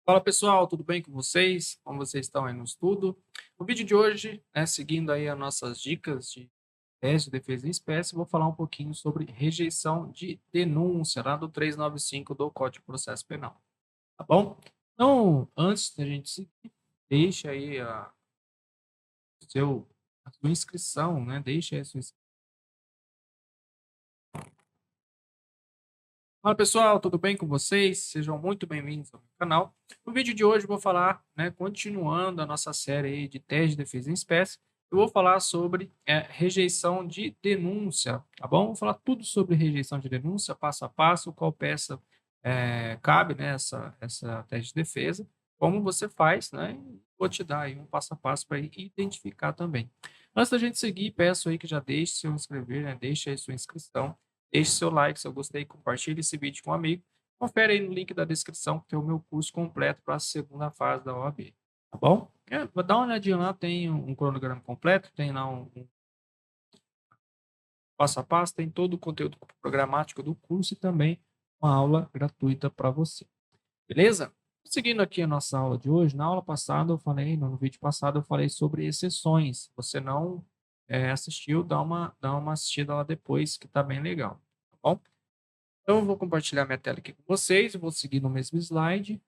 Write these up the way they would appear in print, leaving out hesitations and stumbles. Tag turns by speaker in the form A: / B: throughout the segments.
A: Fala pessoal, tudo bem com vocês? Como vocês estão aí no estudo? No vídeo de hoje, seguindo aí as nossas dicas de teste de defesa em espécie, vou falar um pouquinho sobre rejeição de denúncia, lá do 395 do Código de Processo Penal, tá bom? Então, antes da gente seguir, deixa aí a sua inscrição, né? Deixa aí a sua inscrição. Fala pessoal, tudo bem com vocês? Sejam muito bem-vindos ao meu canal. No vídeo de hoje eu vou falar, continuando a nossa série aí de teste de defesa em espécie, eu vou falar sobre rejeição de denúncia, tá bom? Vou falar tudo sobre rejeição de denúncia, passo a passo, qual peça cabe nessa teste de defesa, como você faz, né? E vou te dar aí um passo a passo para identificar também. Antes da gente seguir, peço aí que já deixe seu inscrever, né? Deixe aí sua inscrição. Deixe seu like se eu gostei, compartilhe esse vídeo com um amigo. Confere aí no link da descrição que tem o meu curso completo para a segunda fase da OAB. Tá bom? Vou dar uma olhadinha lá, tem um cronograma completo, tem lá um passo a passo, tem todo o conteúdo programático do curso e também uma aula gratuita para você. Beleza? Seguindo aqui a nossa aula de hoje, na aula passada eu falei, no vídeo passado eu falei sobre exceções. Se você não assistiu, dá uma assistida lá depois, que tá bem legal. Tá bom? Então, eu vou compartilhar minha tela aqui com vocês, eu vou seguir no mesmo slide.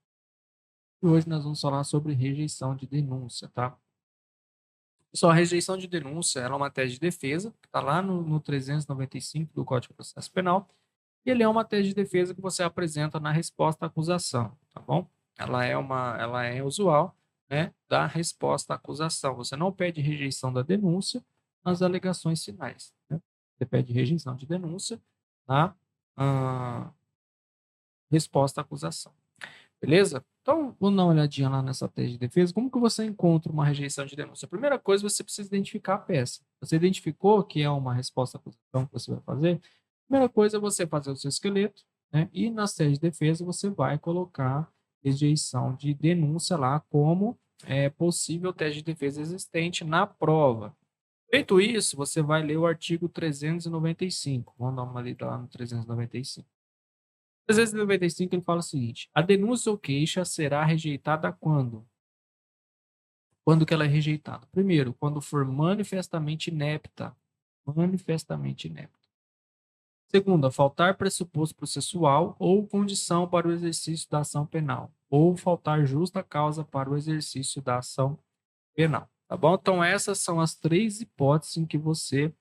A: E hoje nós vamos falar sobre rejeição de denúncia, tá? Pessoal, a rejeição de denúncia ela é uma tese de defesa, que está lá no 395 do Código de Processo Penal, e ele é uma tese de defesa que você apresenta na resposta à acusação, tá bom? Ela é usual, né, da resposta à acusação. Você não pede rejeição da denúncia nas alegações finais, né? Você pede rejeição de denúncia na resposta à acusação. Beleza? Então, vamos dar uma olhadinha lá nessa tese de defesa. Como que você encontra uma rejeição de denúncia? A primeira coisa, você precisa identificar a peça. Você identificou que é uma resposta à acusação que você vai fazer? A primeira coisa é você fazer o seu esqueleto, né? E na tese de defesa você vai colocar rejeição de denúncia lá como possível tese de defesa existente na prova. Feito isso, você vai ler o artigo 395. Vamos dar uma lida lá no 395. 395 ele fala o seguinte: a denúncia ou queixa será rejeitada quando? Quando que ela é rejeitada? Primeiro, quando for manifestamente inepta. Manifestamente inepta. Segundo, faltar pressuposto processual ou condição para o exercício da ação penal. Ou faltar justa causa para o exercício da ação penal. Tá bom? Então, essas são as três hipóteses em que você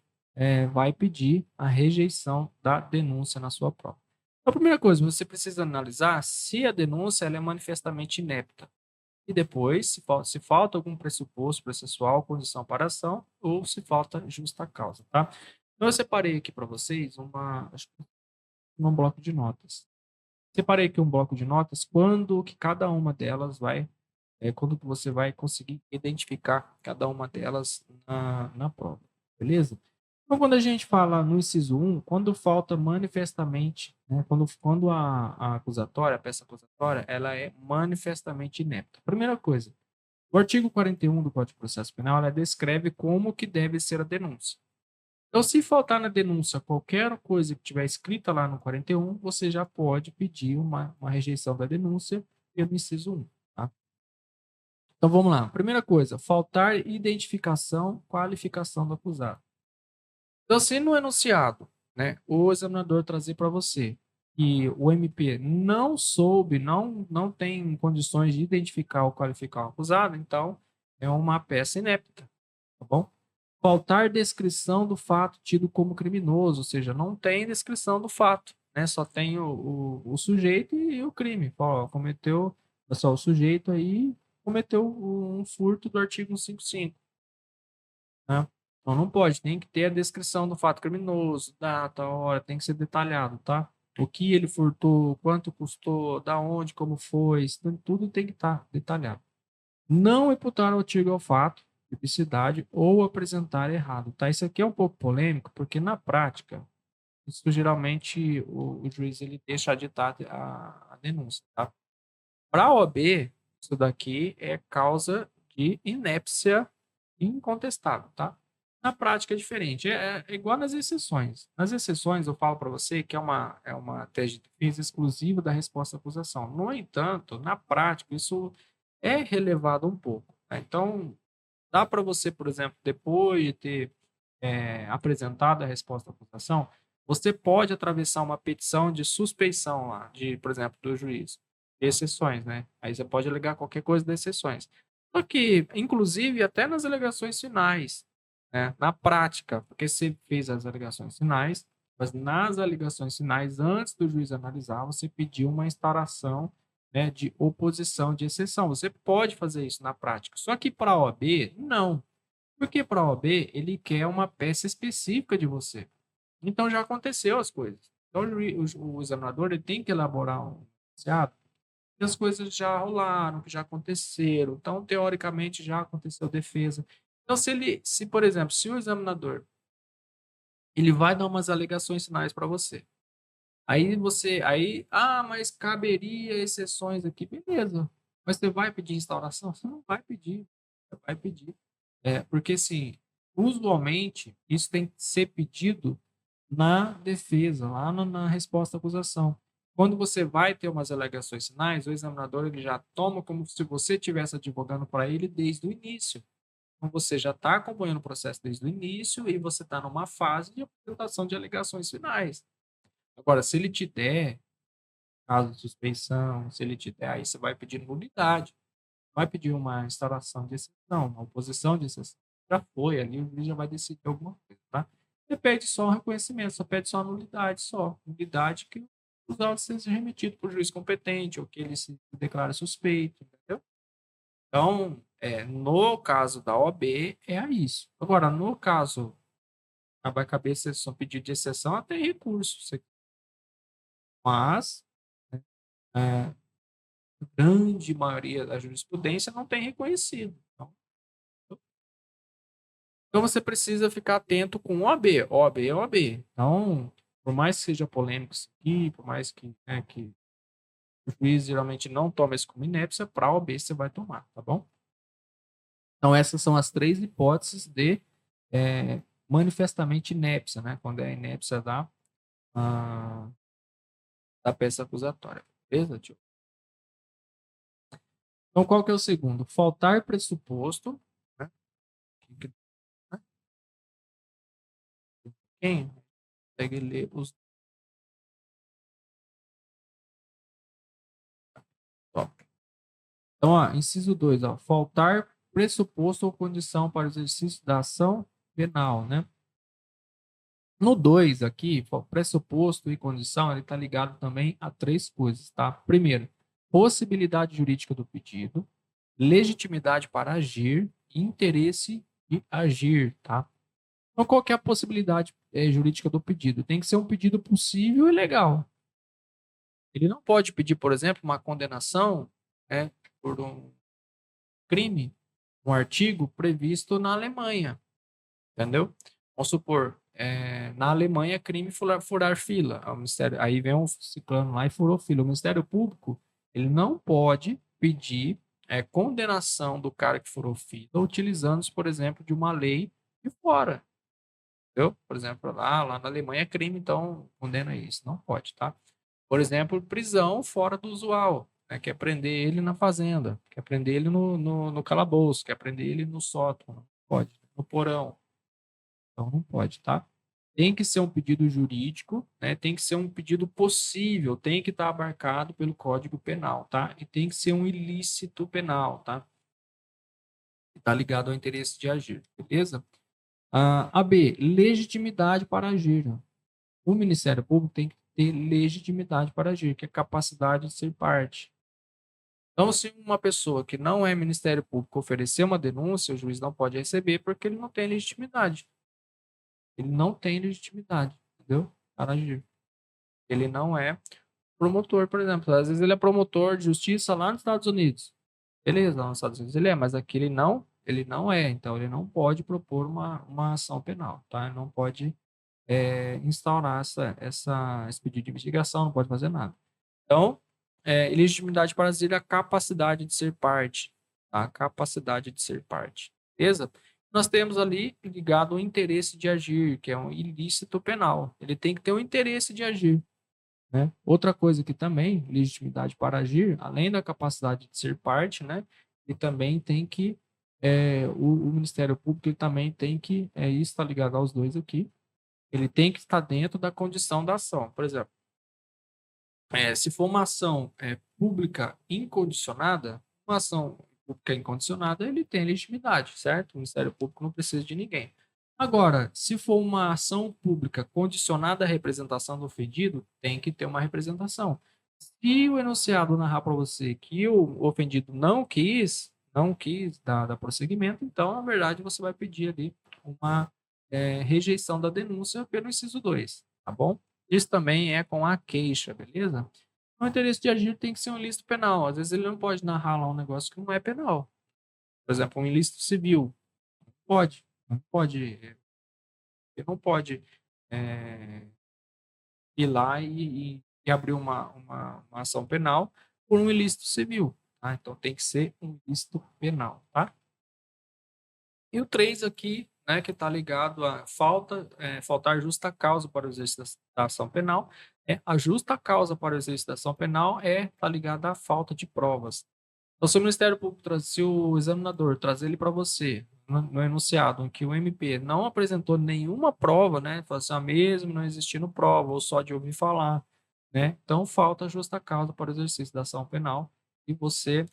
A: vai pedir a rejeição da denúncia na sua prova. Então, a primeira coisa, você precisa analisar se a denúncia ela é manifestamente inepta. E depois, se falta algum pressuposto processual, condição para a ação, ou se falta justa causa, tá? Então, eu separei aqui para vocês acho que um bloco de notas. Separei aqui um bloco de notas, quando que cada uma delas quando que você vai conseguir identificar cada uma delas na prova, beleza? Então, quando a gente fala no inciso 1, quando falta manifestamente, né, quando a acusatória, a peça acusatória, ela é manifestamente inepta. Primeira coisa, o artigo 41 do Código de Processo Penal, ela descreve como que deve ser a denúncia. Então, se faltar na denúncia qualquer coisa que tiver escrita lá no 41, você já pode pedir uma rejeição da denúncia pelo inciso 1, tá? Então, vamos lá. Primeira coisa, faltar identificação, qualificação do acusado. Então, se no enunciado, né, o examinador trazer para você que o MP não soube, não tem condições de identificar ou qualificar o acusado, então é uma peça inepta, tá bom? Faltar descrição do fato tido como criminoso, ou seja, não tem descrição do fato, né? Só tem o sujeito e o crime. Ó, cometeu, só o sujeito aí cometeu um furto do artigo 155, né? Então não pode, tem que ter a descrição do fato criminoso, data, hora, tem que ser detalhado, tá? O que ele furtou, quanto custou, da onde, como foi, tudo tem que estar detalhado. Não imputar o artigo ao fato, tipicidade ou apresentar errado, tá? Isso aqui é um pouco polêmico, porque na prática, isso geralmente o juiz ele deixa aditar a denúncia, tá? Para a OAB, isso daqui é causa de inépcia incontestável, tá? Na prática é diferente, é igual nas exceções. Nas exceções, eu falo para você que é uma tese de defesa exclusiva da resposta à acusação. No entanto, na prática, isso é relevado um pouco, tá? Então, dá para você, por exemplo, depois de ter apresentado a resposta à acusação, você pode atravessar uma petição de suspeição lá, por exemplo, do juiz. Exceções, né? Aí você pode alegar qualquer coisa das exceções. Só que, inclusive, até nas alegações finais, né? Na prática, porque você fez as alegações finais, mas nas alegações finais, antes do juiz analisar, você pediu uma instauração, né, de oposição de exceção. Você pode fazer isso na prática. Só que para a OAB, não. Porque para a OAB, ele quer uma peça específica de você. Então já aconteceu as coisas. Então o examinador ele tem que elaborar um enunciado e as coisas já rolaram, que já aconteceram. Então, teoricamente, já aconteceu defesa. Então, por exemplo, se o examinador ele vai dar umas alegações finais para você, mas caberia exceções aqui, beleza. Mas você vai pedir instauração? Você não vai pedir. Você vai pedir. Porque, assim, usualmente, isso tem que ser pedido na defesa, lá na resposta à acusação. Quando você vai ter umas alegações finais, o examinador ele já toma como se você estivesse advogando para ele desde o início. Então, você já está acompanhando o processo desde o início e você está numa fase de apresentação de alegações finais. Agora, se ele te der caso de suspeição, se ele te der, aí você vai pedir nulidade, vai pedir uma instauração de exceção, uma oposição de exceção. Já foi, ali o juiz já vai decidir alguma coisa, tá? Você pede só um reconhecimento, só pede só a nulidade, só. Nulidade que os autos sejam remetidos para o juiz competente ou que ele se declara suspeito, entendeu? Então, no caso da OAB, é isso. Agora, no caso, vai caber exceção, pedido de exceção, até recurso. Mas, né, a grande maioria da jurisprudência não tem reconhecido. Então você precisa ficar atento com OAB. OAB é OAB. Então, por mais que seja polêmico isso aqui, por mais que o juiz geralmente não toma isso como inépcia, para a OAB você vai tomar, tá bom? Então, essas são as três hipóteses de manifestamente inépcia, né? Quando é a inépcia da peça acusatória. Beleza, tio? Então, qual que é o segundo? Faltar pressuposto. Né? Quem consegue ler os. Top. Então, ó, inciso 2, ó, faltar pressuposto ou condição para o exercício da ação penal, né? No 2 aqui, pressuposto e condição, ele está ligado também a três coisas, tá? Primeiro, possibilidade jurídica do pedido, legitimidade para agir e interesse de agir, tá? Então, qual que é a possibilidade jurídica do pedido? Tem que ser um pedido possível e legal. Ele não pode pedir, por exemplo, uma condenação, né, por um crime, um artigo previsto na Alemanha, entendeu? Vamos supor, na Alemanha é crime furar fila. O Ministério, aí vem um ciclano lá e furou fila. O Ministério Público, ele não pode pedir condenação do cara que furou fila, utilizando-se, por exemplo, de uma lei de fora. Entendeu? Por exemplo, lá na Alemanha é crime, então condena isso. Não pode, tá? Por exemplo, prisão fora do usual. Né? Quer prender ele na fazenda, quer prender ele no calabouço, quer prender ele no sótão. Não pode. No porão. Então não pode, tá? Tem que ser um pedido jurídico, né? Tem que ser um pedido possível, tem que estar abarcado pelo Código Penal, tá? E tem que ser um ilícito penal, tá? Está ligado ao interesse de agir, beleza? A B, legitimidade para agir. Né? O Ministério Público tem que ter legitimidade para agir, que é capacidade de ser parte. Então, se uma pessoa que não é Ministério Público oferecer uma denúncia, o juiz não pode receber porque ele não tem legitimidade. Ele não tem legitimidade, entendeu? Para agir. Ele não é promotor, por exemplo. Às vezes ele é promotor de justiça lá nos Estados Unidos. Beleza, lá nos Estados Unidos ele é, mas aqui ele não é. Então, ele não pode propor uma ação penal, tá? Ele não pode instaurar esse pedido de investigação, não pode fazer nada. Então, ilegitimidade para agir é a capacidade de ser parte, tá? A capacidade de ser parte, beleza? Nós temos ali ligado o interesse de agir, que é um ilícito penal. Ele tem que ter o interesse de agir, né? Outra coisa que também, legitimidade para agir, além da capacidade de ser parte, né? Ele também tem que, o Ministério Público ele também tem que, isso está ligado aos dois aqui, ele tem que estar dentro da condição da ação. Por exemplo, se for uma ação pública incondicionada, uma ação pública incondicionada, ele tem legitimidade, certo? O Ministério Público não precisa de ninguém. Agora, se for uma ação pública condicionada à representação do ofendido, tem que ter uma representação. Se o enunciado narrar para você que o ofendido não quis dar prosseguimento, então, na verdade, você vai pedir ali uma rejeição da denúncia pelo inciso 2, tá bom? Isso também é com a queixa, beleza? O interesse de agir tem que ser um ilícito penal. Às vezes ele não pode narrar lá um negócio que não é penal. Por exemplo, um ilícito civil. Pode. Não pode. Ele não pode eh, ir lá e abrir uma ação penal por um ilícito civil. Tá? Então tem que ser um ilícito penal. Tá? E o 3 aqui, né, que está ligado a faltar justa causa para o exercício da ação penal, a justa causa para o exercício da ação penal está ligada à falta de provas. Então, se o Ministério Público, se o examinador trazer ele para você, no enunciado, em que o MP não apresentou nenhuma prova, né, fala assim, mesmo não existindo prova, ou só de ouvir falar, né, então falta justa causa para o exercício da ação penal e você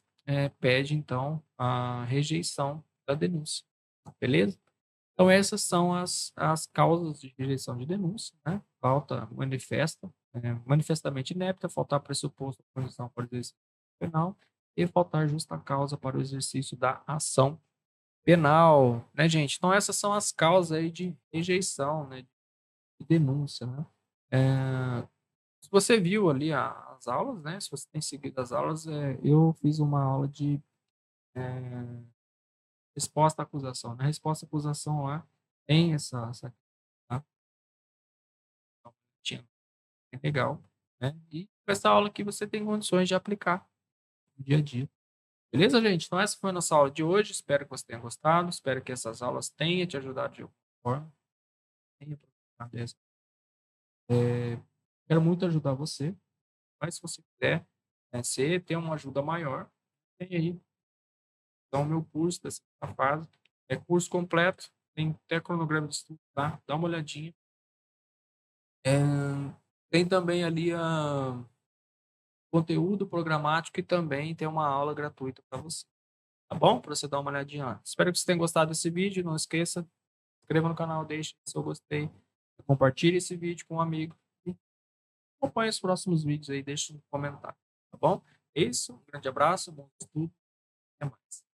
A: pede, então, a rejeição da denúncia. Beleza? Então, essas são as causas de rejeição de denúncia, né? Falta manifesta, manifestamente inepta, faltar pressuposto da condição para o exercício penal e faltar justa causa para o exercício da ação penal, né, gente? Então, essas são as causas aí de rejeição, né, de denúncia, né? Se você viu ali as aulas, né? Se você tem seguido as aulas, eu fiz uma aula de resposta à acusação. Na resposta à acusação lá tem essa tá? Então, tinha é legal, né? E com essa aula aqui você tem condições de aplicar no dia a dia. Beleza, gente? Então essa foi a nossa aula de hoje. Espero que você tenha gostado. Espero que essas aulas tenham te ajudado de alguma forma. Tenha aproveitado dessa. Quero muito ajudar você, mas se você quiser você ter uma ajuda maior, tem aí então o meu curso da segunda fase. É curso completo, tem até cronograma de estudo, tá? Dá uma olhadinha. É, tem também ali conteúdo programático e também tem uma aula gratuita para você. Tá bom? Para você dar uma olhadinha lá. Espero que você tenha gostado desse vídeo. Não esqueça, se inscreva no canal, deixe seu gostei, compartilhe esse vídeo com um amigo e acompanhe os próximos vídeos aí, deixe um comentário. Tá bom? É isso, um grande abraço, bom estudo, até mais.